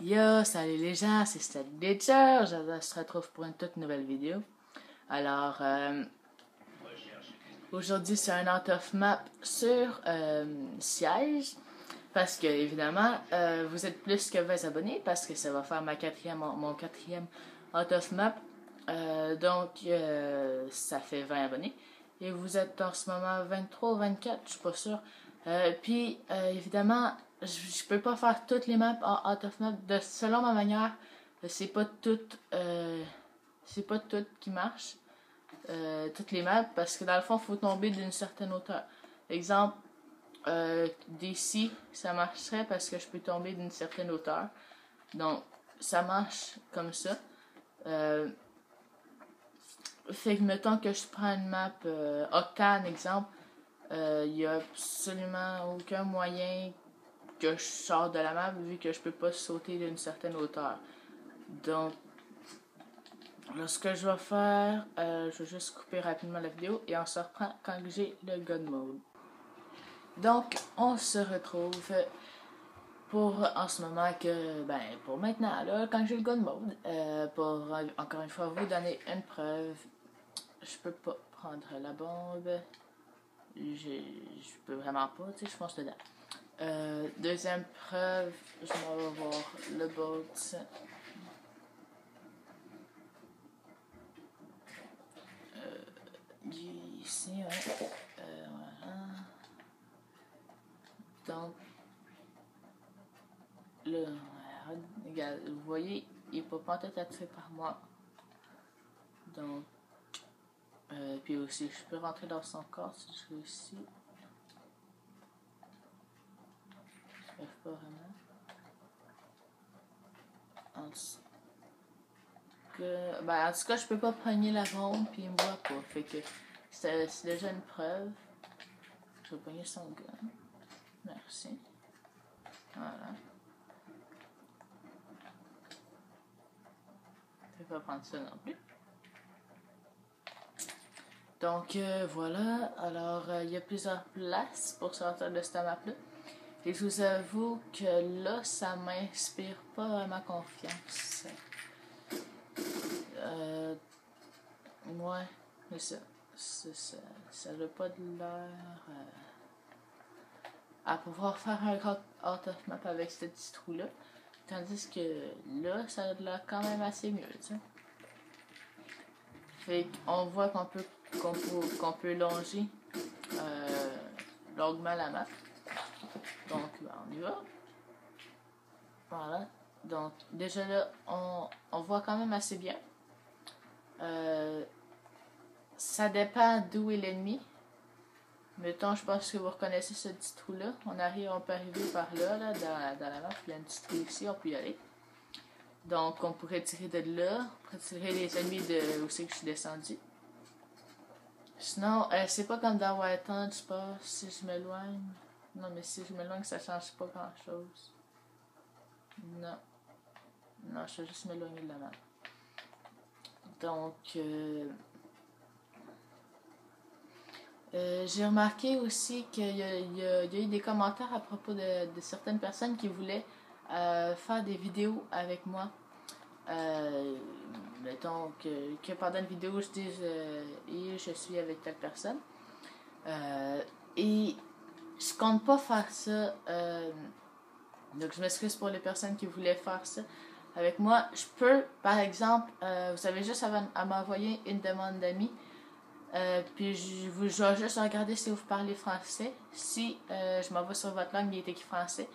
Yo, salut les gens, c'est Stade Glitcher, on se retrouve pour une toute nouvelle vidéo. Alors, aujourd'hui c'est un out of map sur Siège, parce que évidemment, vous êtes plus que 20 abonnés, parce que ça va faire mon quatrième out of map, donc ça fait 20 abonnés. Et vous êtes en ce moment 23 ou 24, je suis pas sûre. Puis, évidemment, je peux pas faire toutes les maps en out of map. Selon ma manière, c'est pas toutes qui marchent. Toutes les maps, parce que dans le fond, il faut tomber d'une certaine hauteur. Exemple, d'ici, ça marcherait parce que je peux tomber d'une certaine hauteur. Donc, ça marche comme ça. Fait que, mettons que je prends une map Octane, exemple, il n'y a absolument aucun moyen que je sors de la map vu que je peux pas sauter d'une certaine hauteur. Donc, là, ce que je vais faire, je vais juste couper rapidement la vidéo et on se reprend quand j'ai le God Mode. Donc, on se retrouve pour en ce moment pour maintenant, là, quand j'ai le God Mode, pour encore une fois vous donner une preuve. Je peux pas prendre la bombe. Je peux vraiment pas, tu sais, je fonce dedans. Deuxième preuve, je vais voir le boat. Ici, ouais. Voilà. Donc, là, regarde, vous voyez, il peut pas être attiré par moi. Donc, puis aussi, je peux rentrer dans son corps si je réussis. Je ne pas vraiment. En tout cas, je peux pas pogner la bombe puis il me voit pas. Fait que c'est déjà une preuve. Je vais pogner son gun. Merci. Voilà. Je vais pas prendre ça non plus. Donc voilà, alors il y a plusieurs places pour sortir de cette map-là. Et je vous avoue que là, ça m'inspire pas vraiment confiance. Ouais, mais ça n'a pas de l'air à pouvoir faire un out of map avec ce petit trou-là. Tandis que là, ça a l'air quand même assez mieux, tu sais. Fait qu'on voit qu'on peut longer longuement la map. Donc, on y va. Voilà. Donc, déjà là, on voit quand même assez bien. Ça dépend d'où est l'ennemi. Mettons, je pense que vous reconnaissez ce petit trou-là. On peut arriver par là, dans la map. Il y a un petit trou ici, on peut y aller. Donc, on pourrait tirer de là. On pourrait tirer les ennemis de où c'est que je suis descendu. Sinon, c'est pas comme dans Whitehunt, je pense, si je m'éloigne. Non, mais si je m'éloigne, ça change pas grand-chose. Non. Non, je vais juste m'éloigner de la map. Donc, j'ai remarqué aussi qu'il y a eu des commentaires à propos de certaines personnes qui voulaient faire des vidéos avec moi. Mettons que pendant une vidéo, je dise je suis avec telle personne. Et je compte pas faire ça. Donc, je m'excuse pour les personnes qui voulaient faire ça avec moi. Je peux, par exemple, vous avez juste à m'envoyer une demande d'amis. Puis je vais juste regarder si vous parlez français. Si je m'envoie sur votre langue, il est écrit français.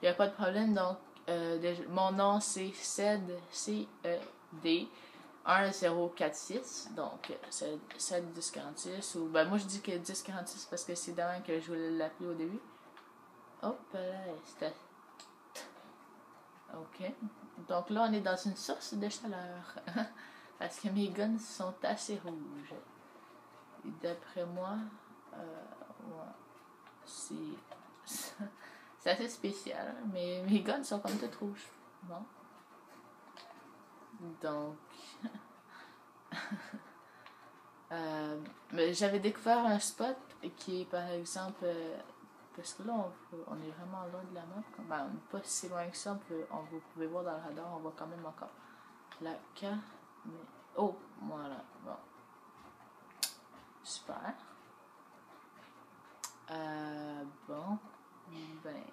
Il n'y a pas de problème. Donc, mon nom c'est CED, C-E-D 1046. Donc, CED 1046. Ou, moi je dis que 1046 parce que c'est demain que je voulais l'appeler au début. Hop là, c'était. Ok. Donc là, on est dans une source de chaleur. Parce que mes guns sont assez rouges. Et d'après moi, ouais, c'est assez spécial. Mais mes guns sont comme toutes rouges. Bon. Donc, mais j'avais découvert un spot qui est par exemple Parce que là, on est vraiment loin de la map. Ben, pas si loin que ça. Vous pouvez voir dans le radar, on voit quand même encore la carte. Mais... Oh, voilà. Bon. Super. Bon. Ben...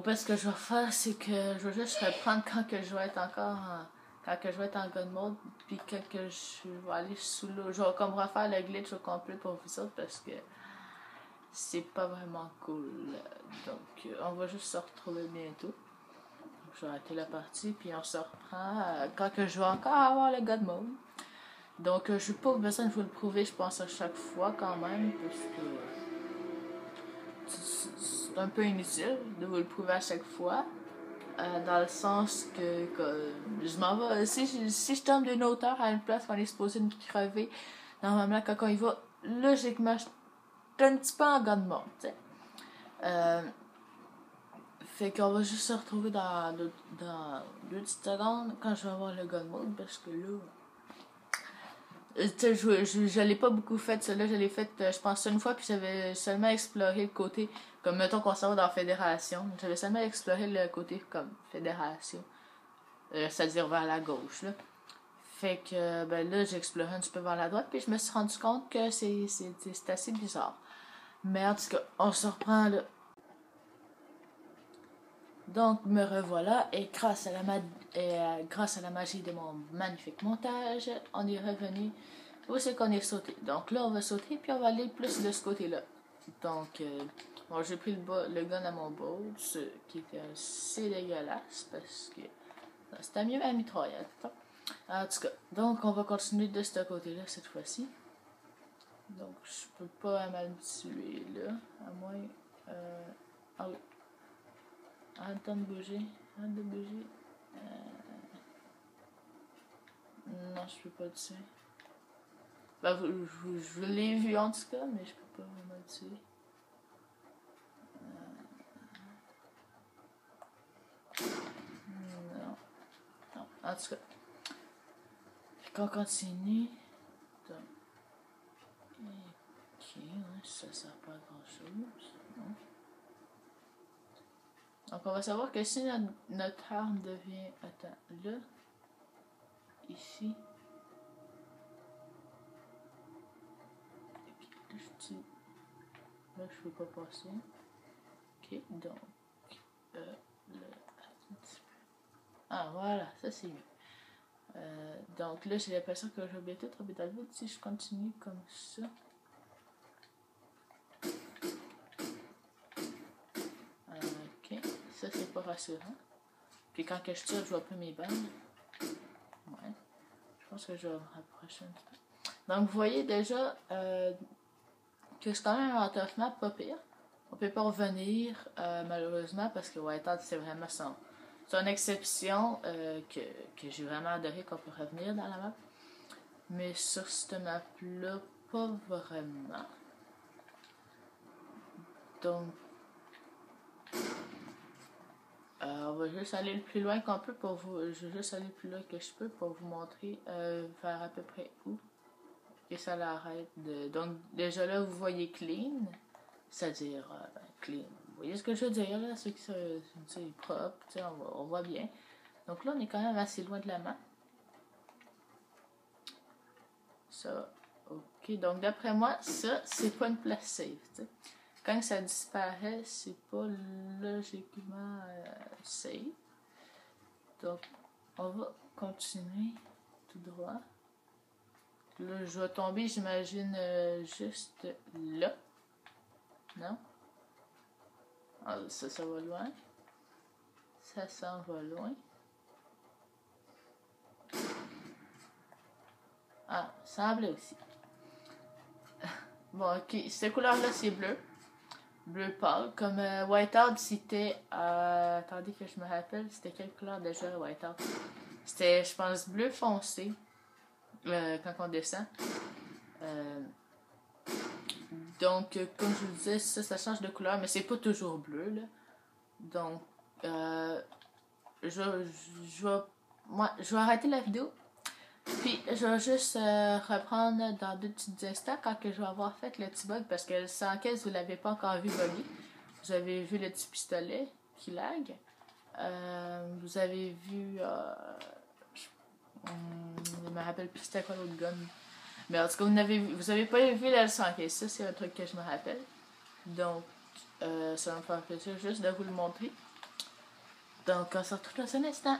Parce que je vais faire, c'est que je vais juste reprendre quand que je vais être encore quand que je vais être en God mode, puis quand que je vais aller sous l'eau. Je vais comme refaire le glitch au complet pour vous autres parce que c'est pas vraiment cool. Donc, on va juste se retrouver bientôt. Je vais arrêter la partie, puis on se reprend quand que je vais encore avoir le God mode. Donc, je n'ai pas besoin de vous le prouver, je pense, à chaque fois quand même, parce que c'est un peu inutile de vous le prouver à chaque fois. Dans le sens que je m'en vais. Si je tombe d'une hauteur à une place qu'on est supposé nous crever, normalement, quand on y va, logiquement, je suis un petit peu en God mode, tu sais. Fait qu'on va juste se retrouver dans 2 petites secondes quand je vais avoir le God mode, parce que là. Je l'ai pas beaucoup fait, celle-là, je l'ai fait, je pense, une fois, puis j'avais seulement exploré le côté, comme mettons qu'on s'en va dans Fédération, j'avais seulement exploré le côté comme Fédération, c'est-à-dire vers la gauche, là. Fait que, ben là, j'ai exploré un petit peu vers la droite, puis je me suis rendu compte que c'est assez bizarre. Mais en tout cas, on se reprend là. Donc, me revoilà, et grâce à la magie de mon magnifique montage, on est revenu où c'est qu'on est sauté. Donc là, on va sauter, puis on va aller plus de ce côté-là. Donc, bon, j'ai pris le gun à mon boat, ce qui était assez dégueulasse, parce que c'était mieux à mitraillette. En tout cas, donc on va continuer de ce côté-là cette fois-ci. Donc, je peux pas m'habituer là, à moins... ah oui. Arrête de bouger. Arrête de bouger. Non, je peux pas le tuer. Ben, je l'ai vu en tout cas, mais je peux pas vraiment le tuer. Non. Non. En tout cas. Fait qu'on continue. Donc. Ok, ouais, ça sert pas à grand chose. Non. Donc on va savoir que si notre arme devient... Attends, là. Ici. Et puis là, je tue. Là, je peux pas passer. Ok, donc. Là. Ah, voilà, ça c'est mieux. Donc là, j'ai l'impression que je vais bientôt tomber dans le vide si je continue comme ça. Ok, ça c'est pas rassurant. Puis quand que je tire, je vois plus mes balles. Ouais, je pense que je vais me rapprocher un petit peu. Donc vous voyez déjà que c'est quand même un tough map pas pire. On peut pas revenir malheureusement parce que Whiteout c'est vraiment c'est une exception que j'ai vraiment adoré qu'on peut revenir dans la map. Mais sur cette map-là, pas vraiment. Donc, on va juste aller le plus loin qu'on peut pour vous. Je vais juste aller le plus loin que je peux pour vous montrer vers à peu près où. Et ça l'arrête de. Donc, déjà là, vous voyez clean. C'est-à-dire clean. Vous voyez ce que je veux dire là? C'est que c'est propre, on voit bien. Donc là, on est quand même assez loin de la map. Ça, ok. Donc d'après moi, ça, c'est pas une place safe. T'sais. Quand ça disparaît, c'est pas logiquement safe. Donc, on va continuer tout droit. Là, je vais tomber, j'imagine, juste là. Non? Ah, ça va loin. Ça s'en va loin. Ah, semble aussi. Bon, ok. Cette couleur-là, c'est bleu. Bleu pâle. Comme Whiteout, c'était... attendez que je me rappelle. C'était quelle couleur déjà, Whiteout? C'était, je pense, bleu foncé. Quand on descend. Donc, comme je vous disais, ça change de couleur. Mais c'est pas toujours bleu, là. Donc, je vais arrêter la vidéo. Puis, je vais juste reprendre dans 2 petits instants quand que je vais avoir fait le petit bug, parce que le 115, vous ne l'avez pas encore vu bugger. Vous avez vu le petit pistolet qui lag. Vous avez vu... je me rappelle plus c'était quoi l'autre gun. Mais en tout cas, vous avez pas vu le 115. Ça, c'est un truc que je me rappelle. Donc, ça va me faire plaisir juste de vous le montrer. Donc, on se retrouve dans un instant.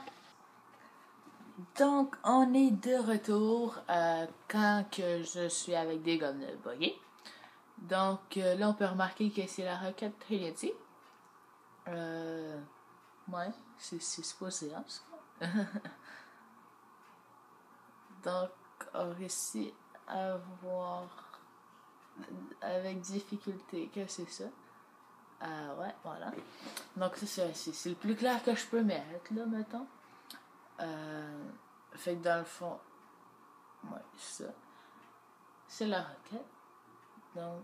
Donc, on est de retour quand que je suis avec des guns buggés. Donc, là, on peut remarquer que c'est la Rocket Trinity. Ouais, c'est supposé, hein, ça. Donc, on réussit à voir avec difficulté que c'est ça. Ouais, voilà. Donc, c'est le plus clair que je peux mettre, là, mettons. Fait que dans le fond, ouais, ça. C'est la roquette. Donc,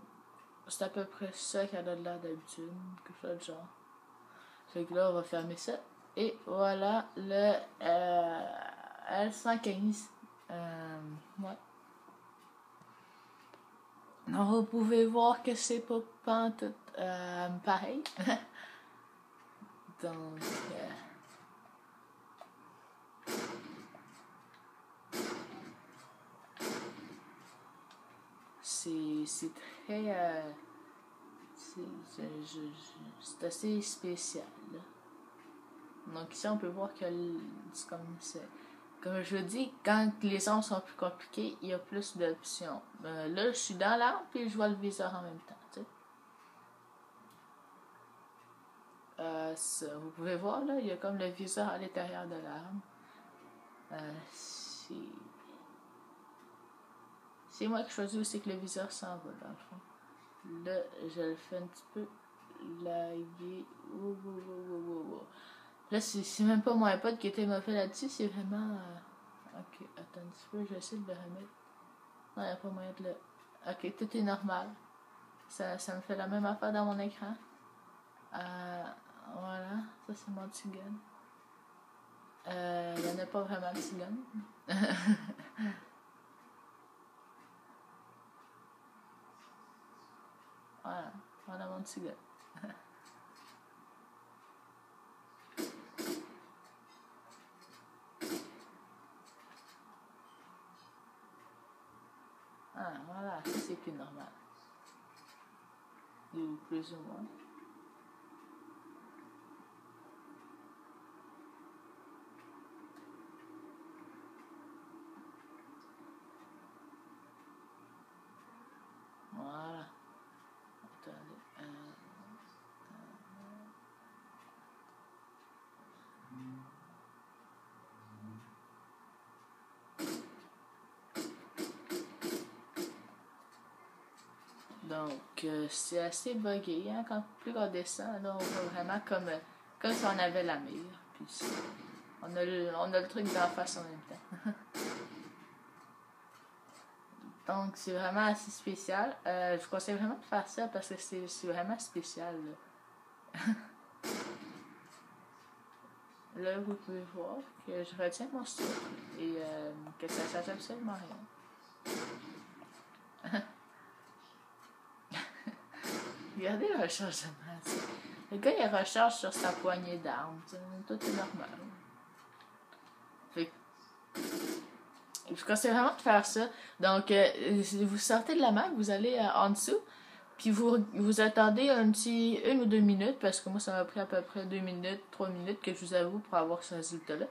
c'est à peu près ça qu'elle a de l'air d'habitude, quelque chose de genre. Fait que là, on va fermer ça. Et voilà le L115. Ouais. Donc, vous pouvez voir que c'est pas pantoute pareil. Donc, c'est très... c'est assez spécial, là. Donc ici, on peut voir que c'est comme je dis, quand les sons sont plus compliqués, il y a plus d'options. Là, je suis dans l'arme, puis je vois le viseur en même temps, tu sais. Vous pouvez voir, là, il y a comme le viseur à l'intérieur de l'arme. C'est moi qui choisis aussi que le viseur s'en va, dans le fond. Là, je le fais un petit peu laguer. Là, c'est même pas mon iPod qui était mauvais là-dessus, c'est vraiment... Ok, attends un petit peu, j'essaie de le remettre. Non, il n'y a pas moyen de le... Ok, tout est normal. Ça me fait la même affaire dans mon écran. Voilà, ça c'est mon petit gun. Il n'y en a pas vraiment de petit gun. Voilà mon petit gun. Voilà, ça c'est plus normal. Ou plus ou moins. Voilà. Attendez. Donc, c'est assez buggé, hein, quand plus on descend, là, on voit vraiment comme si on avait la mire. Puis on a le truc d'en face en même temps. Donc, c'est vraiment assez spécial. Je vous conseille vraiment de faire ça parce que c'est vraiment spécial, là. Là, vous pouvez voir que je retiens mon style et que ça ne change absolument rien. Regardez le rechargement. Le gars, il recharge sur sa poignée d'armes. Tout est normal. Fait que, je conseille vraiment de faire ça. Donc, vous sortez de la map, vous allez en dessous, puis vous attendez un petit 1 ou 2 minutes, parce que moi, ça m'a pris à peu près 2 minutes, 3 minutes, que je vous avoue, pour avoir ce résultat-là.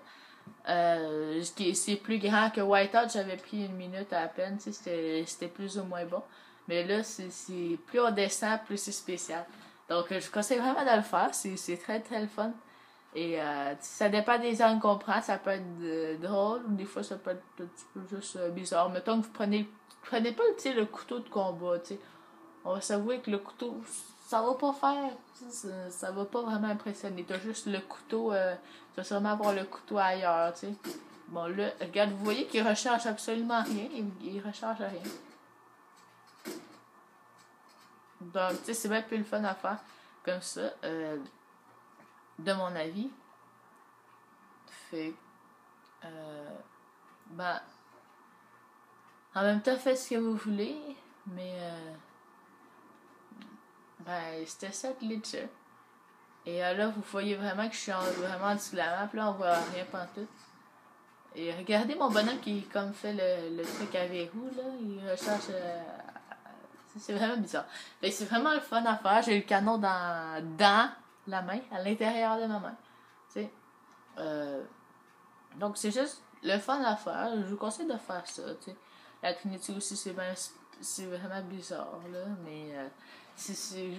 C'est plus grand que Whiteout, j'avais pris 1 minute à peine, c'était plus ou moins bon. Mais là, c'est plus on descend, plus c'est spécial. Donc, je vous conseille vraiment de le faire, c'est très très le fun. Et ça dépend des angles qu'on prend, ça peut être drôle, ou des fois ça peut être un petit peu juste bizarre. Mettons que vous prenez pas le couteau de combat, tu sais. On va s'avouer que le couteau, ça va pas faire, ça va pas vraiment impressionner. T'as juste le couteau, tu vas sûrement avoir le couteau ailleurs, tu sais. Bon là, regarde, vous voyez qu'il recharge absolument rien, il recharge rien. Donc, tu sais, c'est bien plus le fun à faire comme ça, de mon avis. Fait ben, En même temps, faites ce que vous voulez, mais c'était ça glitcher. Et là, vous voyez vraiment que je suis vraiment en dessous de la map, là, on voit rien pantoute. Et regardez mon bonhomme qui comme fait le truc à verrou, là, il recherche... c'est vraiment bizarre. Mais c'est vraiment le fun à faire, j'ai le canon dans la main, à l'intérieur de ma main. Tu sais. Donc c'est juste le fun à faire, je vous conseille de faire ça, tu sais. La Trinity aussi, c'est vraiment bizarre, là, mais c'est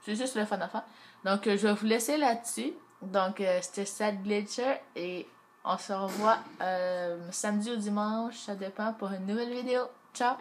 juste le fun à faire. Donc, je vais vous laisser là-dessus. Donc, c'était Sad Glitcher et on se revoit samedi ou dimanche, ça dépend, pour une nouvelle vidéo. Ciao!